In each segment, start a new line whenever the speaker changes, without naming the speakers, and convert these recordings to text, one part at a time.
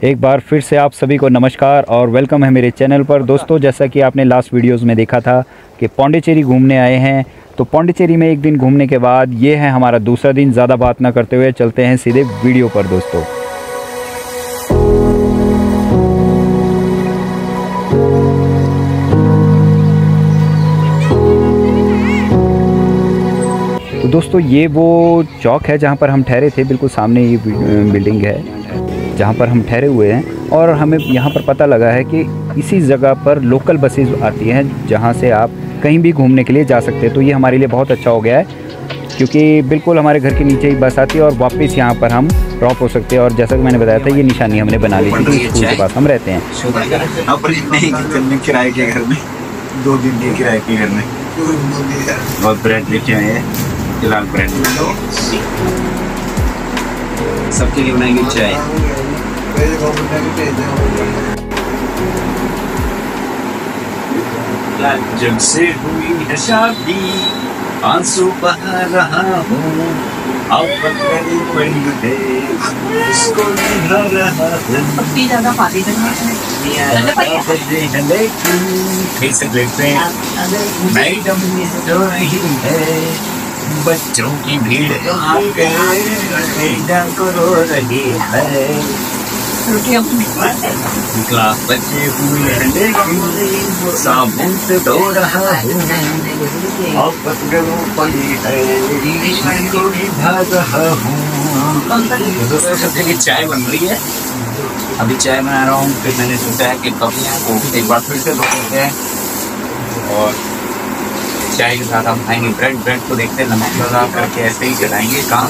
एक बार फिर से आप सभी को नमस्कार और वेलकम है मेरे चैनल पर। दोस्तों, जैसा कि आपने लास्ट वीडियोस में देखा था कि पौंडीचेरी घूमने आए हैं, तो पौंडीचेरी में एक दिन घूमने के बाद ये है हमारा दूसरा दिन। ज़्यादा बात ना करते हुए चलते हैं सीधे वीडियो पर। दोस्तों, तो दोस्तों ये वो चौक है जहाँ पर हम ठहरे थे। बिल्कुल सामने ये बिल्डिंग है जहाँ पर हम ठहरे हुए हैं, और हमें यहाँ पर पता लगा है कि इसी जगह पर लोकल बसेस आती हैं जहाँ से आप कहीं भी घूमने के लिए जा सकते हैं। तो ये हमारे लिए बहुत अच्छा हो गया है, क्योंकि बिल्कुल हमारे घर के नीचे ही बस आती है और वापस यहाँ पर हम ड्रॉप हो सकते हैं। और जैसा कि मैंने बताया था, ये निशानी हमने बना ली थी स्कूल के पास हम रहते हैं।
किराए के घर में 2 दिन के किराए के घर में और ब्रेड लेके आए हैं। फिलहाल ब्रेड सबके लिए बनाएंगे चाय। जब से हुई है शादी आंसू बहा रहा हूँ, अब पकड़ी पड़ी है इसको निभा रहा हूँ। लेकिन फिर से देखते हैं मैडम जो नहीं है, बच्चों की भीड़ रो रही है। क्लास बचे हुए हैं लेकिन साबुन से धो रहा हूँ, अब पतंगों पड़ी है इसको निभा रहा हूँ। दोस्तों, सबके लिए चाय बन रही है। अभी चाय बना रहा हूँ, फिर मैंने सोचा है कि कप को एक बार फिर से धोते हैं और चाय के साथ हम खाएंगे ब्रेड को देखते हैं नमक लगा करके ऐसे ही चलाएंगे काम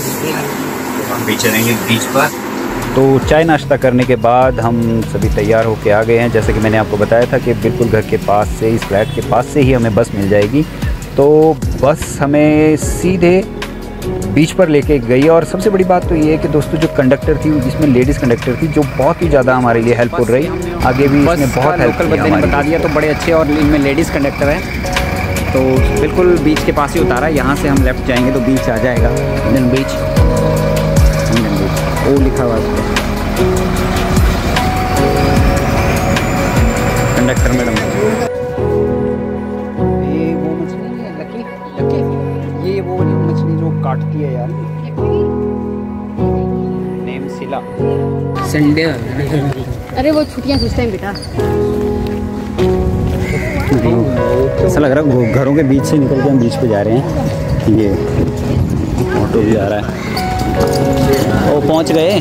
और भी चलेंगे बीच पर।
तो चाय नाश्ता करने के बाद हम सभी तैयार होके आ गए हैं। जैसे कि मैंने आपको बताया था कि बिल्कुल घर के पास से, इस फ्लैट के पास से ही हमें बस मिल जाएगी। तो बस हमें सीधे बीच पर लेके गई। और सबसे बड़ी बात तो ये है कि दोस्तों, जो कंडक्टर थी, जिसमें लेडीज़ कंडक्टर थी, जो बहुत ही ज़्यादा हमारे लिए हेल्पफुल रही। आगे भी इसमें बहुत
लोकल बंदे ने बता दिया तो बड़े अच्छे, और इनमें लेडीज़ कंडक्टर है। तो बिल्कुल बीच के पास ही उतारा। यहाँ से हम लेफ़्ट जाएंगे तो बीच आ जाएगा, इंडियन बीच। ओ लिखा हुआ है कंडक्टर मैडम। ये वो मछली है लकी, ये वो वाली मछली जो काटती है यार। नेम सिला संडे।
अरे वो छुट्टियां सोचते हैं बेटा।
ऐसा लग रहा है घरों के बीच से निकल के हम बीच पे जा रहे हैं। ये ऑटो भी आ रहा है। ओ पहुंच गए,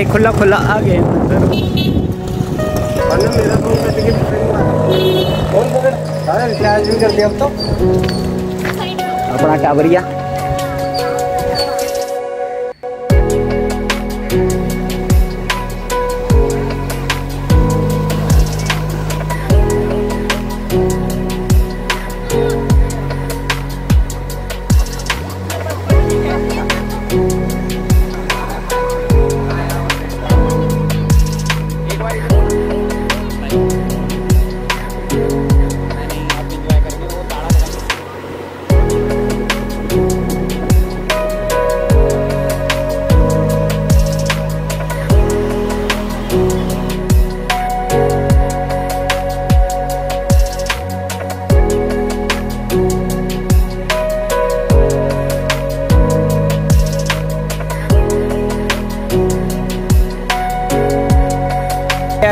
खुला आ गए। अपना टावरिया है।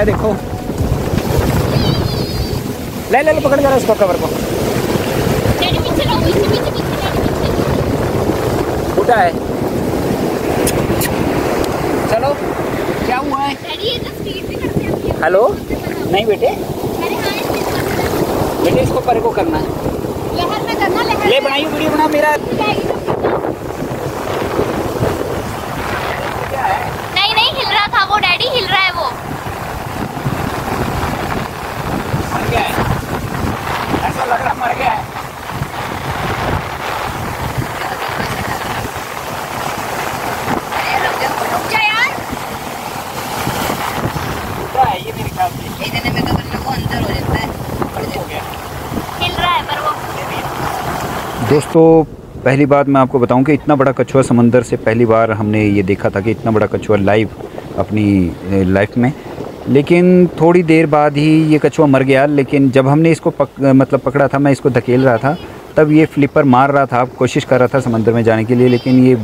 देखो, ले पकड़ कर उसको, कवर को उठा है। चलो, क्या हुआ है? हेलो, नहीं बेटे, इसको परे को करना है। ले बनाइए वीडियो बना मेरा।
नहीं हिल रहा था वो, डैडी हिल रहा है वो।
ऐसा लग रहा मर गया है।
रुक जा यार।
क्या है ये? मेरे ख्याल से
इतने में तो वो अंदर हो जाता है। हिल रहा है पर वो।
दोस्तों, पहली बात मैं आपको बताऊं कि इतना बड़ा कछुआ समंदर से पहली बार हमने ये देखा था कि इतना बड़ा कछुआ लाइव अपनी लाइफ में। लेकिन थोड़ी देर बाद ही ये कछुआ मर गया। लेकिन जब हमने इसको मतलब पकड़ा था, मैं इसको धकेल रहा था, तब ये फ्लिपर मार रहा था, कोशिश कर रहा था समंदर में जाने के लिए। लेकिन ये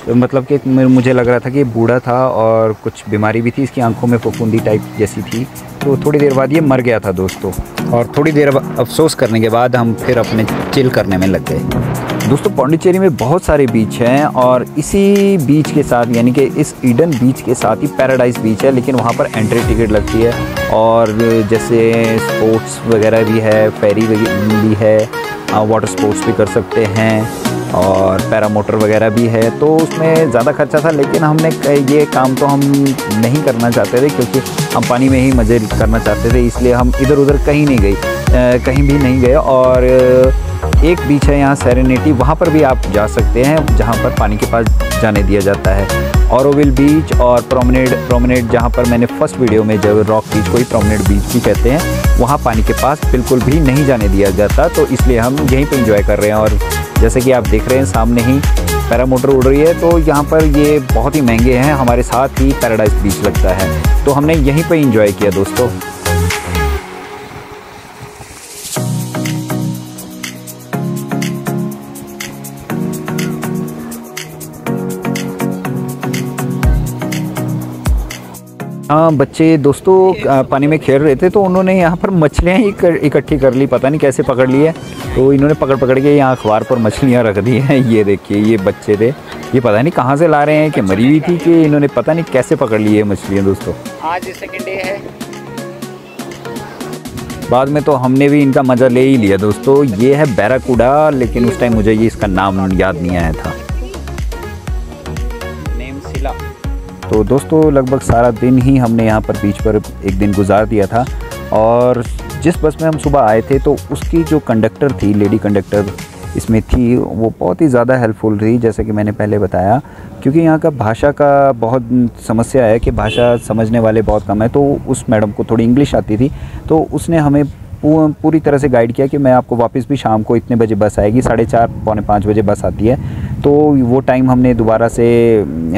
मतलब कि मुझे लग रहा था कि ये बूढ़ा था और कुछ बीमारी भी थी, इसकी आंखों में फफूंदी टाइप जैसी थी। तो थोड़ी देर बाद ये मर गया था दोस्तों। और थोड़ी देर अफसोस करने के बाद हम फिर अपने चिल करने में लग गए। दोस्तों पौंडीचेरी में बहुत सारे बीच हैं और इसी बीच के साथ यानी कि इस ईडन बीच के साथ ही पैराडाइज बीच है, लेकिन वहाँ पर एंट्री टिकट लगती है। और जैसे स्पोर्ट्स वगैरह भी है, फेरी भी है, वाटर स्पोर्ट्स भी कर सकते हैं और पैरामोटर वगैरह भी है। तो उसमें ज़्यादा खर्चा था, लेकिन हमने ये काम तो हम नहीं करना चाहते थे क्योंकि हम पानी में ही मज़े करना चाहते थे, इसलिए हम इधर उधर कहीं भी नहीं गए। और एक बीच है यहाँ सेरेनिटी, वहाँ पर भी आप जा सकते हैं जहाँ पर पानी के पास जाने दिया जाता है। ऑरोविल बीच और प्रोमेनेड जहाँ पर मैंने फर्स्ट वीडियो में जब रॉक बीच को ही प्रोमेनेड बीच भी कहते हैं, वहाँ पानी के पास बिल्कुल भी नहीं जाने दिया जाता। तो इसलिए हम यहीं पे एंजॉय कर रहे हैं। और जैसे कि आप देख रहे हैं सामने ही पैरामोटर उड़ रही है। तो यहाँ पर ये बहुत ही महंगे हैं, हमारे साथ ही पैराडाइज बीच लगता है, तो हमने यहीं पे एंजॉय किया दोस्तों। हाँ बच्चे दोस्तों पानी में खेल रहे थे, तो उन्होंने यहाँ पर मछलियाँ ही इकट्ठी कर ली, पता नहीं कैसे पकड़ ली है। तो इन्होंने पकड़ के यहाँ अखबार पर मछलियाँ रख दी हैं। ये देखिए, ये बच्चे थे, ये पता नहीं कहाँ से ला रहे हैं, कि मरी हुई थी कि इन्होंने पता नहीं कैसे पकड़ ली है मछलियाँ दोस्तों।
आज सेकंड डे है।
बाद में तो हमने भी इनका मज़ा ले ही लिया दोस्तों। ये है बैराकूडा, लेकिन उस टाइम मुझे ये इसका नाम याद नहीं आया था। तो दोस्तों लगभग सारा दिन ही हमने यहाँ पर बीच पर एक दिन गुजार दिया था। और जिस बस में हम सुबह आए थे, तो उसकी जो कंडक्टर थी, लेडी कंडक्टर इसमें थी, वो बहुत ही ज़्यादा हेल्पफुल रही, जैसे कि मैंने पहले बताया। क्योंकि यहाँ का भाषा का बहुत समस्या है कि भाषा समझने वाले बहुत कम है। तो उस मैडम को थोड़ी इंग्लिश आती थी, तो उसने हमें पूरी तरह से गाइड किया कि मैं आपको वापस भी शाम को इतने बजे बस आएगी, 4:30 पौने 5 बजे बस आती है। तो वो टाइम हमने दोबारा से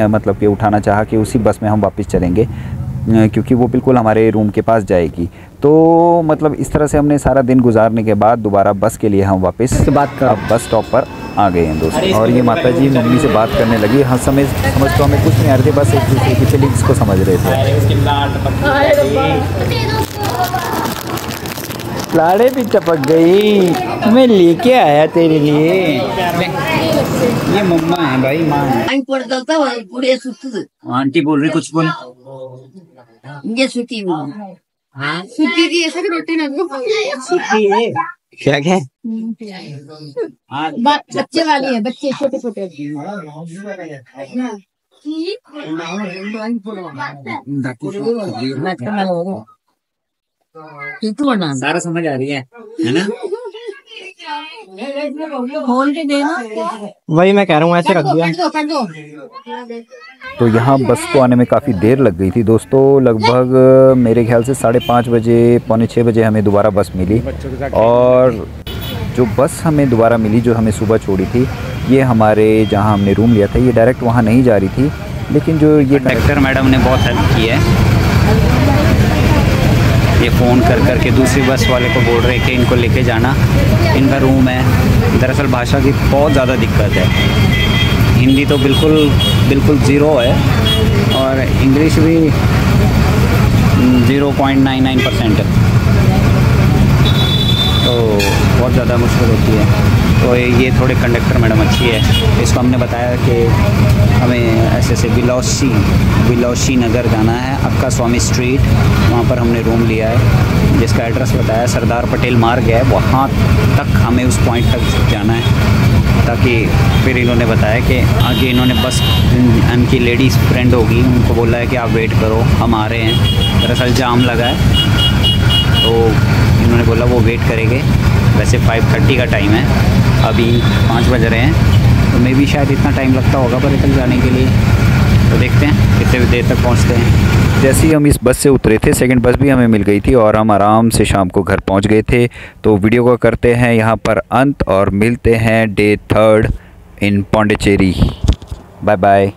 मतलब कि उठाना चाहा कि उसी बस में हम वापस चलेंगे, क्योंकि वो बिल्कुल हमारे रूम के पास जाएगी। तो मतलब इस तरह से हमने सारा दिन गुजारने के बाद दोबारा बस के लिए हम वापस अब बस स्टॉप पर आ गए हैं दोस्तों। और ये माता जी मम्मी से बात करने लगी। हाँ समझ तो हमें कुछ नहीं आ रहे थे, बस एक दूसरे की फीलिंग्स को समझ रहे थे। लाड़े भी टपक गई, मैं लेके आया तेरे लिए। ये मम्मा है भाई, माँ है। आंटी बोल रही, कुछ बोल।
ये सूती की ऐसा की रोटी ना
है क्या क्या
बच्चे वाली है, बच्चे छोटे छोटे।
सारा समझ आ रही है ना?
खोल के देना,
वही मैं कह रहा हूँ, ऐसे रख दिया।
तो यहाँ बस को आने में काफ़ी देर लग गई थी दोस्तों। लगभग मेरे ख्याल से 5:30 बजे पौने 6 बजे हमें दोबारा बस मिली। और जो बस हमें दोबारा मिली, जो हमें सुबह छोड़ी थी, ये हमारे जहाँ हमने रूम लिया था, ये डायरेक्ट वहाँ नहीं जा रही थी। लेकिन जो ये
कंडक्टर मैडम ने बहुत हेल्प की है। ये फ़ोन कर के दूसरी बस वाले को बोल रहे कि इनको लेके जाना, इनका रूम है। दरअसल भाषा की बहुत ज़्यादा दिक्कत है, हिंदी तो बिल्कुल ज़ीरो है और इंग्लिश भी 0.99% है। तो बहुत ज़्यादा मुश्किल होती है। तो ये थोड़े कंडक्टर मैडम अच्छी है। इसको हमने बताया कि हमें ऐसे विलोशी नगर जाना है, अक्का स्वामी स्ट्रीट, वहाँ पर हमने रूम लिया है, जिसका एड्रेस बताया सरदार पटेल मार्ग है, वहाँ तक हमें उस पॉइंट तक जाना है। ताकि फिर इन्होंने बताया कि आगे इन्होंने बस इनकी लेडीज़ फ्रेंड होगी, उनको बोला है कि आप वेट करो, हम आ रहे हैं। दरअसल जाम लगा है, तो इन्होंने बोला वो वेट करेंगे। वैसे 5:30 का टाइम है, अभी 5 बज रहे हैं, तो मे भी शायद इतना टाइम लगता होगा पर्यटन जाने के लिए। तो देखते हैं कितने देर तक पहुंचते हैं।
जैसे ही हम इस बस से उतरे थे, सेकंड बस भी हमें मिल गई थी और हम आराम से शाम को घर पहुंच गए थे। तो वीडियो को करते हैं यहाँ पर अंत और मिलते हैं day 3 in Pondicherry. Bye bye.